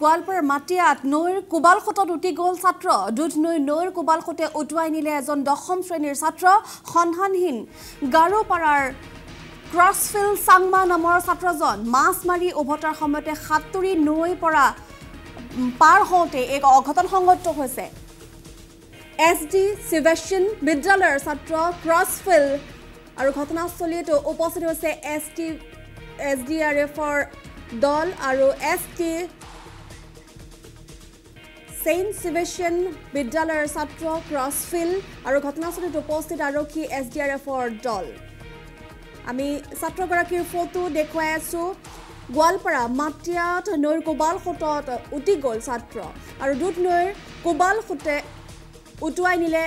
গোৱালপাৰাৰ মাটিয়াত নৈৰ কোবালখোটত উটি গ'ল ছাত্ৰ দুধনৈ নৈৰ কোবালখোটে উটুৱাই নিলে এজন দশম শ্ৰেণীৰ ছাত্ৰ সন্ধানহীন গাৰোপাৰাৰ ক্ৰছফিল চাংমা নামৰ ছাত্ৰজন মাছ মাৰি উভতাৰ সময়তে সাতুৰি নৈ পৰা পাৰ হওঁতে এক অঘটন সংঘটিত হৈছে SD চিভেশ্যন বিদ্যালয়ৰ ছাত্ৰ ক্ৰছফিল আৰু ঘটনাস্থলীত উপস্থিত হৈছে SDRFৰ দল আৰু ST Saint Sebastian বিদ্যালয়ৰ ছাত্ৰ ক্ৰছফিল আৰু ঘটনাস্থলীত উপস্থিত আৰক্ষী SDRFৰ দল আমি ছাত্ৰগৰাকীৰ ফটো দেখুৱাই আছো গোৱালপাৰা মাটিয়াত নৈৰ কোবালখোটত উটি গ'ল ছাত্ৰ আৰু দুধনৈৰ কোবালখোটে উটুৱাই নিলে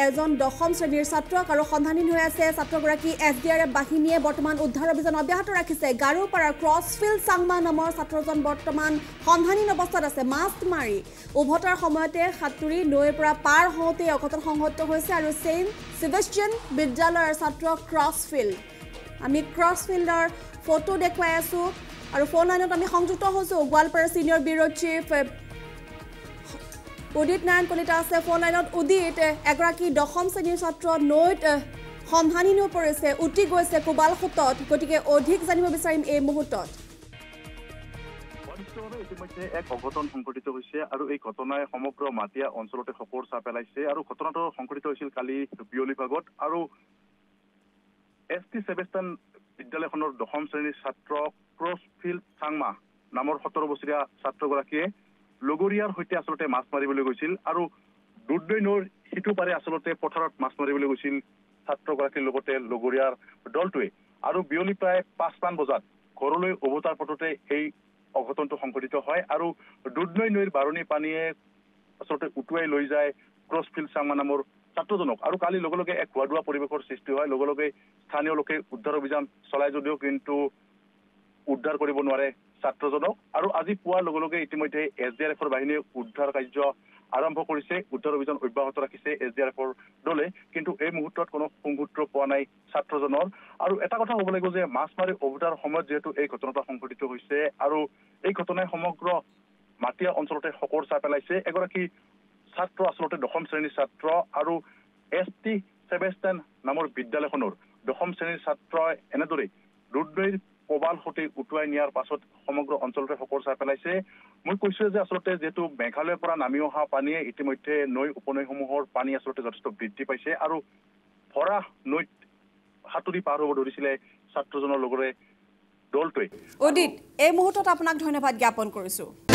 এজন দশম শ্ৰেণীৰ ছাত্ৰক আৰু সন্ধানহীন হৈ আছে ছাত্ৰগৰাকী SDRF বাহিনীয়ে বৰ্তমান উদ্ধাৰ অভিযান অব্যাহত ৰাখিছে গাৰোপাৰাৰ ক্ৰছফিল চাংমা নামৰ ছাত্ৰজন বৰ্তমান সন্ধানহীন অৱস্থাত আছে মাছ মাৰি উভতাৰ সময়তে সাতুৰি নৈৰ পৰা পাৰ হওঁতে অঘটন সংঘটিত হৈছে আৰু চেইণ্ট চিভেষ্টিয়ান বিদ্যালয়ৰ ছাত্ৰ ক্ৰছফিল আমি ক্ৰছফিল্ডৰ ফটো দেখুৱাই আছো আৰু ফোন লাইনত আমি সংযুক্ত হৈছো গোৱালপাৰা সিনিয়ৰ ব্যুৰো চিফ উদিত নাৰায়ণ কলিতা আছে ফোন লাইনত উদিত এগৰাকী দশম শ্ৰেণীৰ ছাত্ৰ নৈত সন্ধানহীন হৈ পৰিছে উটি গৈছে কোবালখোটত গতিকে অধিক জানিব বিচাৰিম এই মুহূৰ্তত ইতিমধ্যে এক অঘটন সংঘটিত হৈছে আৰু এই ঘটনাই সমগ্ৰ মাটিয়া অঞ্চলতে শোকৰ ছাপ পেলাইছে আৰু ঘটনাটো সংঘটিত হৈছিল কালি বিয়লি ভাগত আৰু ST সেবেষ্টিয়ান বিদ্যালয়খনৰ দশম শ্ৰেণীৰ ছাত্ৰ ক্ৰছফিল চাংমা নামৰ 17 বছৰীয়া ছাত্ৰগৰাকীয়ে লগৰীয়াৰ সৈতে আচলতে মাছ মাৰিবলৈ গৈছিল আৰু দুধনৈ নৈৰ সিটো পাৰে আচলতে পথাৰত মাছ মাৰিবলৈ গৈছিল ছাত্ৰগৰাকীৰ লগতে লগৰীয়াৰ দলটোৱে আৰু বিয়লি প্ৰায় 5মান বজাত ঘৰলৈ উভতাৰ পথতে এই অঘটনটো সংঘটিত হয় আৰু দুধনৈ নৈৰ বাৰণী পানীয়ে আচলতে উটুৱাই লৈ যায় ক্ৰছফিল চাংমা নামৰ ছাত্ৰজনক আৰু কালি লগে লগে এক হুৱাদুৱা পৰিৱেশৰ সৃষ্টি হয় লগে লগে স্থানীয় লোকে উদ্ধাৰ অভিযান চলাই যদিও কিন্তু উদ্ধাৰ কৰিব নোৱাৰে ছাত্ৰজনক আৰু আজি পুৱাৰ লগে লগে ইতিমধ্যে SDRFৰ বাহিনীয়ে উদ্ধাৰ কাৰ্য আৰম্ভ কৰিছে উদ্ধাৰ অভিযান অব্যাহত ৰাখিছে SDRFৰ দলে কিন্তু এই মুহূৰ্তত কোনো সংসূত্ৰ পোৱা নাই ছাত্ৰজনৰ আৰু এটা কথা ক'ব লাগিব যে মাছ মাৰি উভতাৰ সময়ত যেহেতু এই ঘটনাটো সংঘটিত হৈছে আৰু এই ঘটনাই সমগ্ৰ মাটিয়া অঞ্চলতে শোকৰ ছাপ পেলাইছে এগৰাকী ছাত্ৰ আচলতে দশম শ্ৰেণীৰ ছাত্ৰ আৰু ST সেবেষ্টিয়ান নামৰ বিদ্যালয়খনৰ দশম শ্ৰেণীৰ ছাত্ৰই এনেদৰে দুধনৈৰ কোবালখোটে উটুৱাই নিয়াৰ পাছত সমগ্ৰ অঞ্চলতে শোকৰ ছাপ পেলাইছে মই কৈছো যে আচলতে যেহেতু মেঘালয়ৰ পৰা নামি অহা পানীয়ে ইতিমধ্যে নৈ উপনৈসমূহৰ পানী আচলতে যথেষ্ট বৃদ্ধি পাইছে আৰু ভৰা নৈত সাতুৰি পাৰ হ'ব ধৰিছিলে ছাত্ৰজনৰ লগৰে দলটোৱে উদিত এই মুহূৰ্তত আপোনাক ধন্যবাদ জ্ঞাপন কৰিছো